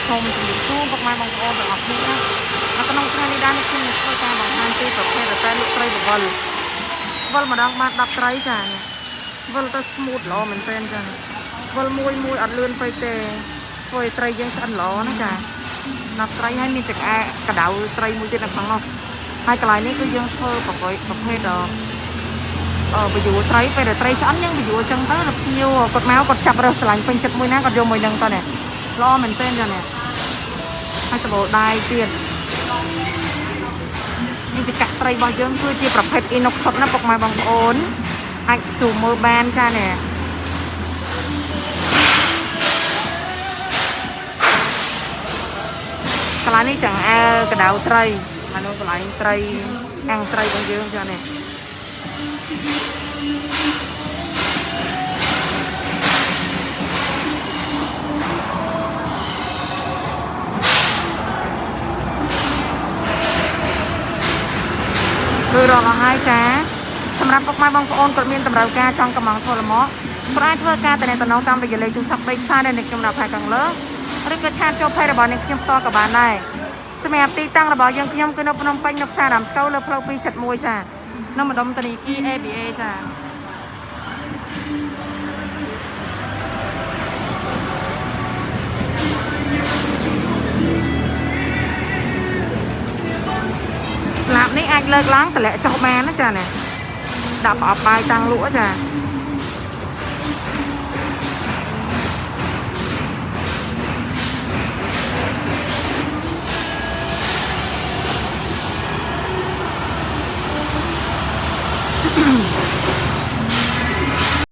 សូមជម្រាបសួរពុកម៉ែបងប្អូនទាំងអស់គ្នានៅក្នុងថ្ងៃនេះដែរនេះខ្ញុំនឹងធ្វើការបង្ហាញពីប្រភេទតែលក់ត្រីបវលម្ដងបាន10ត្រីចានេះវលទៅស្មូតល្អមែនទែនចាវលមួយអត់លឿនពេកទេធ្វើឲ្យត្រីយើងឆ្អិនល្អណាចា10ត្រីហើយមានចង្អែកដៅត្រីមួយទៀតនៅក្នុងនោះហើយកន្លែងនេះគឺយើងធ្វើប្រភេទបយួរត្រីពេលដែលត្រីឆ្អិនយើងបយួរចឹងទៅភ្ញៀវគាត់មកគាត់ចាប់រើសឆ្លាញ់ពេញចិត្តមួយណាគាត់យកមួយហ្នឹងទៅនេះល្អមែនទែនចានេះហើយសបោដៃទៀតនេះជាកាក់ត្រីរបស់យើងគឺជាប្រភេទអ៊ីណុកសុតណាពុកម៉ែបងប្អូនអាចស៊ូមមើលបានចានេះកន្លែងនេះចង្អើកដៅត្រីហើយនោះកន្លែងត្រីអាំងត្រីរបស់យើងចានេះគឺរកឲ្យហើយចាសម្រាប់ពុកម៉ែបងប្អូនគាត់មានតម្រូវការចង់កំងធ្វើលម៉ោគាត់អាចធ្វើការតំណតាមរយៈលេខទូរស័ព្ទ3ខ្សែដែលខ្ញុំដាក់ផែខាងលើឬក៏ឆាតចូលផេករបស់នេះខ្ញុំផ្ទាល់ក៏បានដែរសម្រាប់ទីតាំងរបស់យើងខ្ញុំគឺនៅភ្នំពេញនៅផ្សារដើមស្កូវលើផ្លូវ271ចានៅម្ដុំធនីគារ ABA ចាស្លាបនេះអាចលើកឡើងតម្លាក់ចុះបានណាចានេះដាក់ប្រអប់បាយតាំងលក់ចា